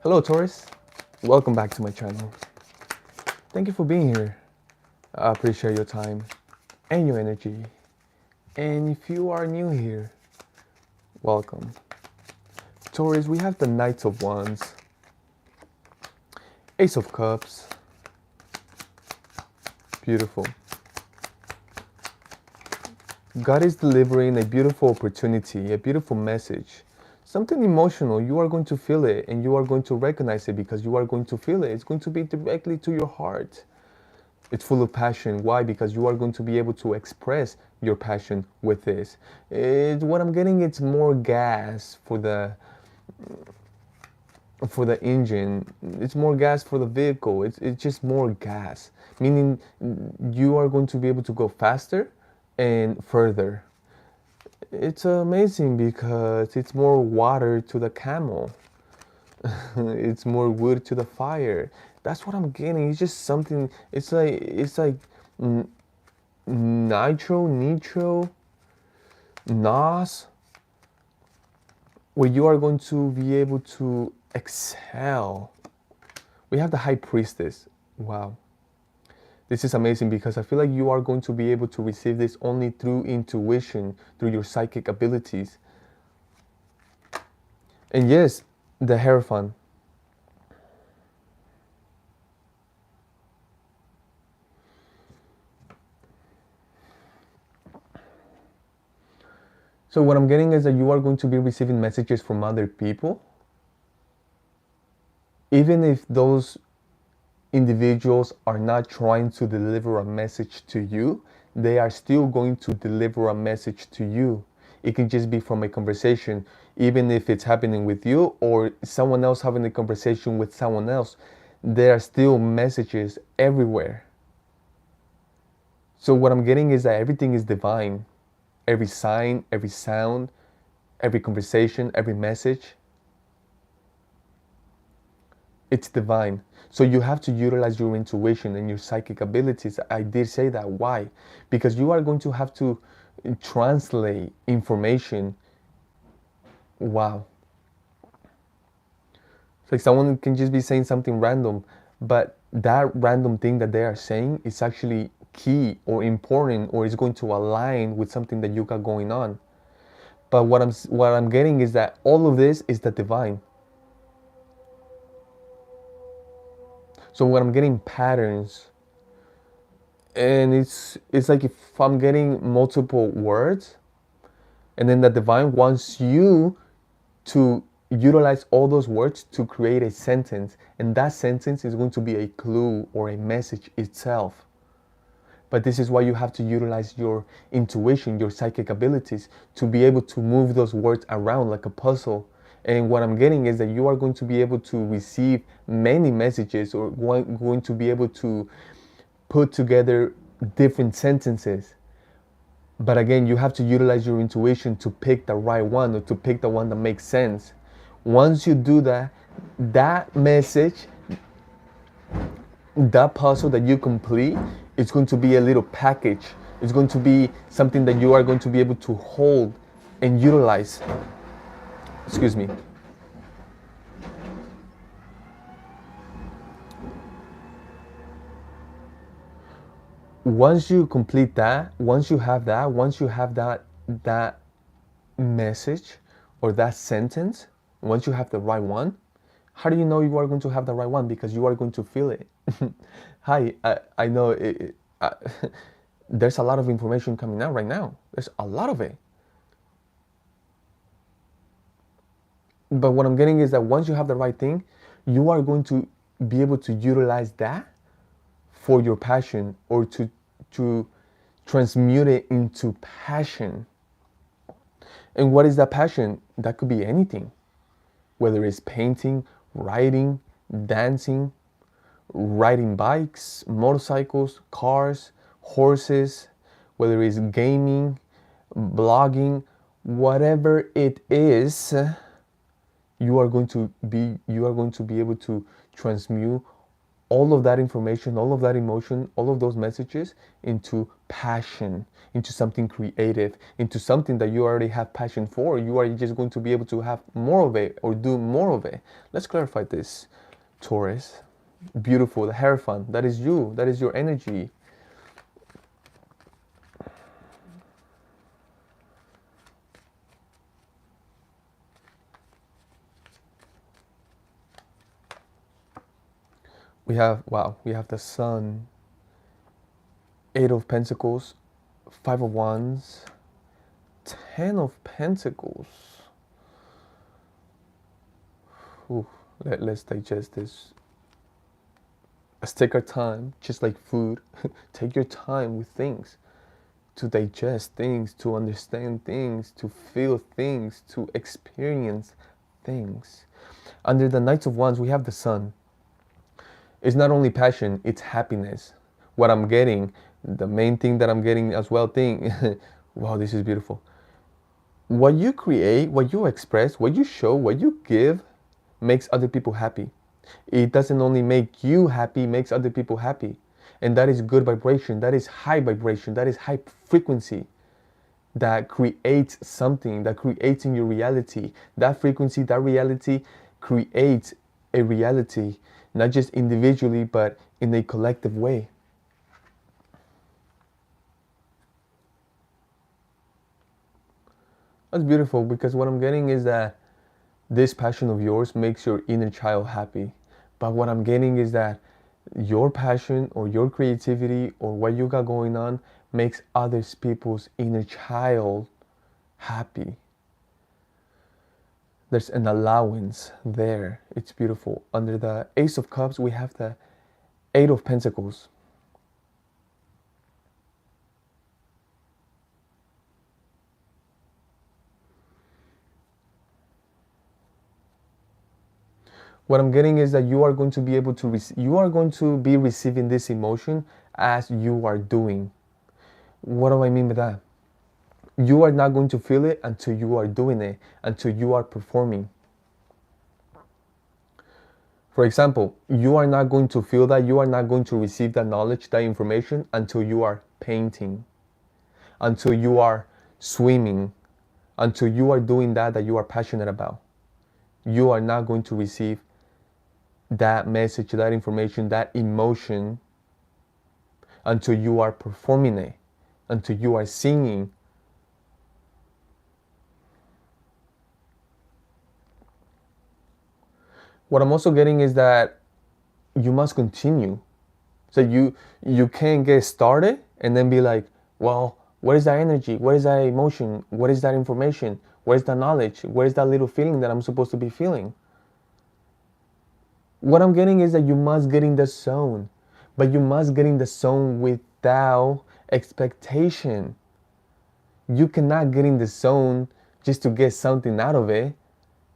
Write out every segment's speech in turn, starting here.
Hello Taurus, welcome back to my channel. Thank you for being here. I appreciate your time and your energy. And if you are new here, welcome. Taurus, we have the Knights of Wands, Ace of Cups, beautiful. God is delivering a beautiful opportunity, a beautiful message. Something emotional, you are going to feel it and you are going to recognize it because you are going to feel it. It's going to be directly to your heart. It's full of passion. Why? Because you are going to be able to express your passion with this. What I'm getting, it's more gas for the engine. It's more gas for the vehicle. It's just more gas, meaning you are going to be able to go faster and further. It's amazing because it's more water to the camel. It's more wood to the fire. That's what I'm getting. It's just something. It's like nitro, nos, where you are going to be able to excel. We have the High Priestess. Wow. This is amazing because I feel like you are going to be able to receive this only through intuition, through your psychic abilities. And yes, the Hierophant. So what I'm getting is that you are going to be receiving messages from other people. Even if those individuals are not trying to deliver a message to you, they are still going to deliver a message to you. It can just be from a conversation, even if it's happening with you or someone else having a conversation with someone else. There are still messages everywhere. So what I'm getting is that everything is divine. Every sign, every sound, every conversation, every message, it's divine. So you have to utilize your intuition and your psychic abilities. I did say that. Why? Because you are going to have to translate information. Wow. It's like someone can just be saying something random, but that random thing that they are saying is actually key or important, or is going to align with something that you got going on. But what I'm getting is that all of this is the divine. So what I'm getting patterns, and it's like if I'm getting multiple words, and then the divine wants you to utilize all those words to create a sentence, and that sentence is going to be a clue or a message itself. But this is why you have to utilize your intuition, your psychic abilities, to be able to move those words around like a puzzle. And what I'm getting is that you are going to be able to receive many messages, or going to be able to put together different sentences. But again, you have to utilize your intuition to pick the right one, or to pick the one that makes sense. Once you do that, that message, that puzzle that you complete, it's going to be a little package. It's going to be something that you are going to be able to hold and utilize. Excuse me. Once you complete that, once you have that message or that sentence, once you have the right one, how do you know you are going to have the right one? Because you are going to feel it. Hi, I know there's a lot of information coming out right now. There's a lot of it. But what I'm getting is that once you have the right thing, you are going to be able to utilize that for your passion, or to transmute it into passion. And what is that passion? That could be anything, whether it's painting, writing, dancing, riding bikes, motorcycles, cars, horses, whether it's gaming, blogging, whatever it is, you are going to be able to transmute all of that information, all of that emotion, all of those messages into passion, into something creative, into something that you already have passion for. You are just going to be able to have more of it or do more of it. Let's clarify this, Taurus. Beautiful, the Hierophant, that is you, that is your energy. We have, wow, we have the Sun, Eight of Pentacles, Five of Wands, Ten of Pentacles. Ooh, let's digest this. Let's take our time, just like food. Take your time with things, to digest things, to understand things, to feel things, to experience things. Under the Knights of Wands, we have the Sun. It's not only passion, it's happiness. What I'm getting, the main thing that I'm getting as well, wow, this is beautiful. What you create, what you express, what you show, what you give makes other people happy. It doesn't only make you happy, it makes other people happy. And that is good vibration, that is high vibration, that is high frequency. That creates something, that creates in your reality. That frequency, that reality creates a reality, not just individually, but in a collective way. That's beautiful, because what I'm getting is that this passion of yours makes your inner child happy. But what I'm getting is that your passion or your creativity or what you got going on makes other people's inner child happy. There's an allowance there. It's beautiful. Under the Ace of Cups, we have the Eight of Pentacles. What I'm getting is that you are going to be able to you are going to be receiving this emotion as you are doing. What do I mean by that? You are not going to feel it until you are doing it, until you are performing. For example, you are not going to feel that, you are not going to receive that knowledge, that information until you are painting, until you are swimming, until you are doing that you are passionate about. You are not going to receive that message, that information, that emotion until you are performing it, until you are singing. What I'm also getting is that you must continue. So you can't get started and then be like, well, where is that energy? Where is that emotion? What is that information? Where is that knowledge? Where is that little feeling that I'm supposed to be feeling? What I'm getting is that you must get in the zone, but you must get in the zone without expectation. You cannot get in the zone just to get something out of it.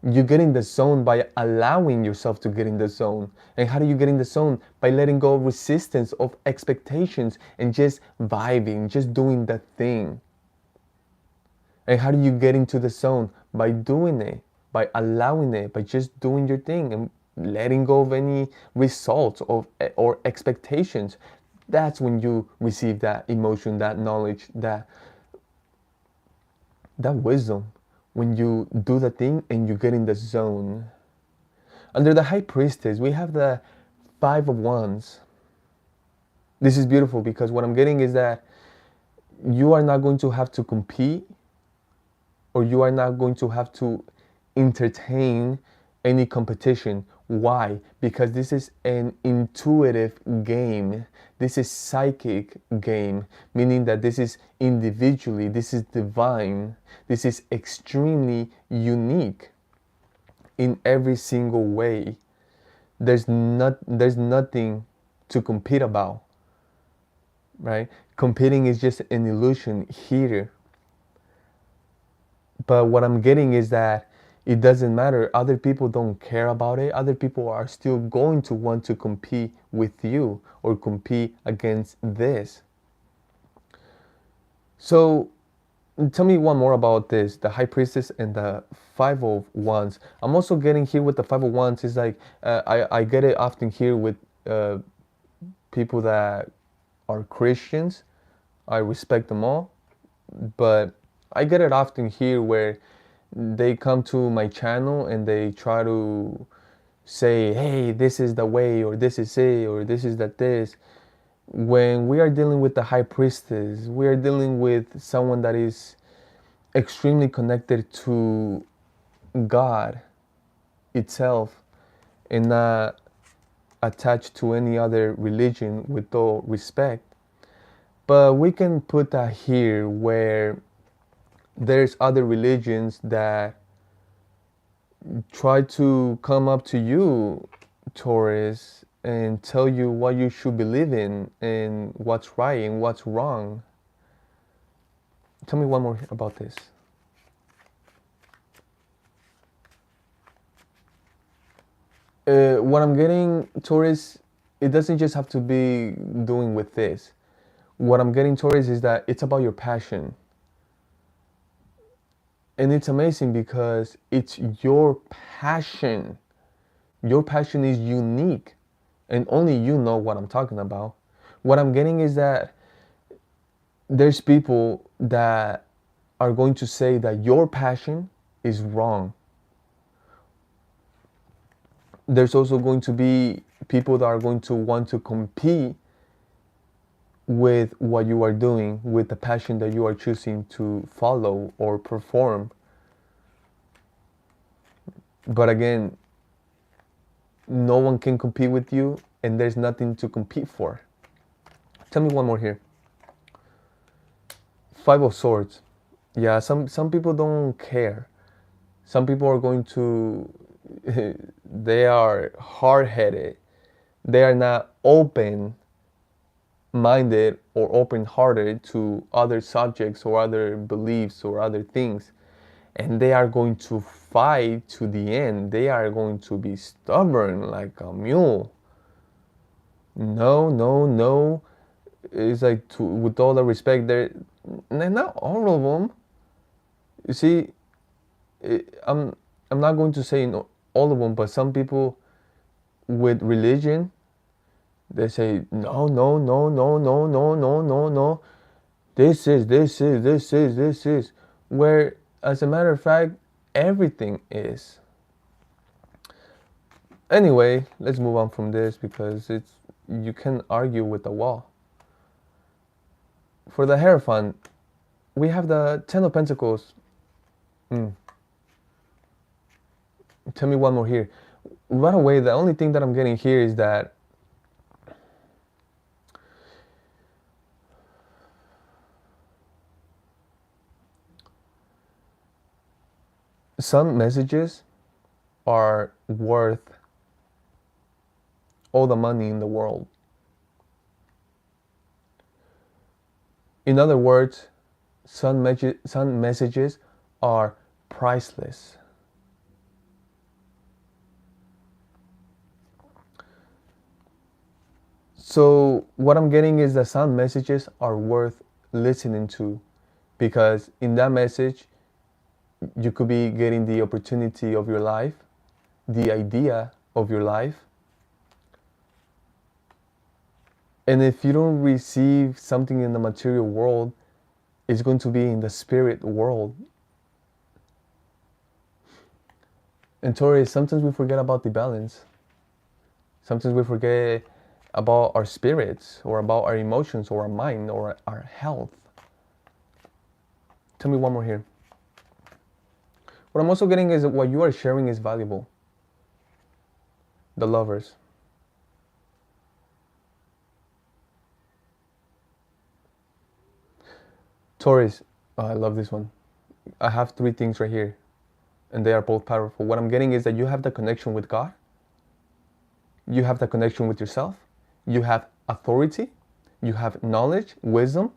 You get in the zone by allowing yourself to get in the zone. And how do you get in the zone? By letting go of resistance, of expectations, and just vibing, just doing that thing. And how do you get into the zone? By doing it, by allowing it, by just doing your thing and letting go of any results or expectations. That's when you receive that emotion, that knowledge, that wisdom. When you do the thing and you get in the zone. Under the High Priestess, we have the Five of Wands. This is beautiful because what I'm getting is that you are not going to have to compete, or you are not going to have to entertain any competition. Why? Because this is an intuitive game. This is psychic game, meaning that this is individually, this is divine, this is extremely unique in every single way. There's nothing to compete about, right? Competing is just an illusion here. But what I'm getting is that it doesn't matter. Other people don't care about it. Other people are still going to want to compete with you or compete against this. So tell me one more about this, the High Priestess and the Five of Wands. I'm also getting here with the Five of Wands is like, I get it often here with uh, people that are Christians. I respect them all, but I get it often here where they come to my channel and they try to say, hey, this is the way, or this is it, or this is that this. When we are dealing with the high priestess, we are dealing with someone that is extremely connected to God itself and not attached to any other religion, with all respect. But we can put that here where there's other religions that try to come up to you, Taurus, and tell you what you should believe in and what's right and what's wrong. Tell me one more about this. What I'm getting, Taurus, it doesn't just have to be doing with this. What I'm getting, Taurus, is that it's about your passion. And it's amazing because it's your passion. Your passion is unique. And only you know what I'm talking about. What I'm getting is that there's people that are going to say that your passion is wrong. There's also going to be people that are going to want to compete with what you are doing, with the passion that you are choosing to follow or perform. But again, no one can compete with you, and there's nothing to compete for. Tell me one more here. Five of Swords. Yeah, some people don't care. Some people are going to they are hard-headed. They are not open minded or open hearted to other subjects or other beliefs or other things, and they are going to fight to the end. They are going to be stubborn like a mule. No, no, no. It's like, with all the respect, they're not all of them. You see, I'm not going to say no, all of them, but some people with religion, they say no, no, no, no, no, no, no, no, no. This is. Where, as a matter of fact, everything is. Anyway, let's move on from this because you can argue with the wall. For the Hierophant, we have the Ten of Pentacles. Tell me one more here. Right away, the only thing that I'm getting here is that some messages are worth all the money in the world. In other words, some messages are priceless. So what I'm getting is that some messages are worth listening to, because in that message, you could be getting the opportunity of your life, the idea of your life. And if you don't receive something in the material world, it's going to be in the spirit world. And Taurus, sometimes we forget about the balance. Sometimes we forget about our spirits, or about our emotions, or our mind, or our health. Tell me one more here. What I'm also getting is that what you are sharing is valuable. The Lovers. Taurus, I love this one. I have three things right here, and they are both powerful. What I'm getting is that you have the connection with God. You have the connection with yourself. You have authority. You have knowledge, wisdom,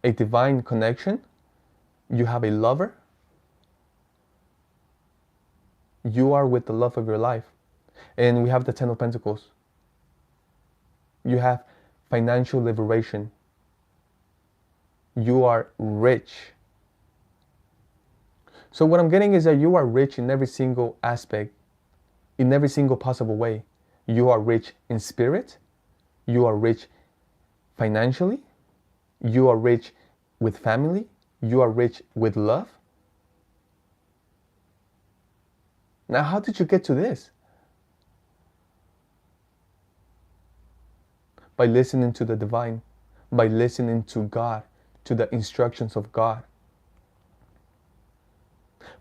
a divine connection. You have a lover. You are with the love of your life. And we have the Ten of Pentacles. You have financial liberation. You are rich. So what I'm getting is that you are rich in every single aspect, in every single possible way. You are rich in spirit. You are rich financially. You are rich with family. You are rich with love. Now, how did you get to this? By listening to the divine, by listening to God, to the instructions of God,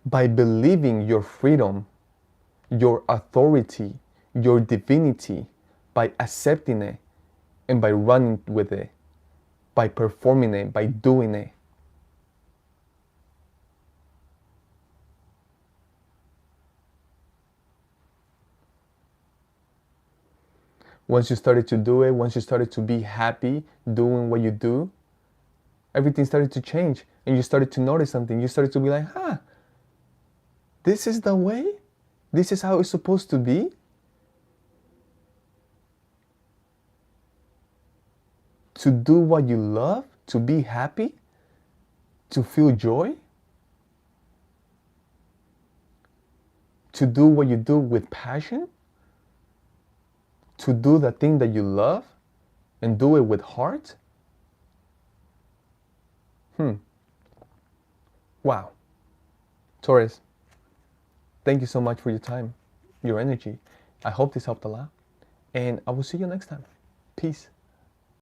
by believing your freedom, your authority, your divinity, by accepting it and by running with it, by performing it, by doing it. Once you started to do it, once you started to be happy doing what you do, everything started to change and you started to notice something. You started to be like, this is the way? This is how it's supposed to be? To do what you love? To be happy? To feel joy? To do what you do with passion? To do the thing that you love and do it with heart? Wow. Taurus, thank you so much for your time, your energy. I hope this helped a lot. And I will see you next time. Peace.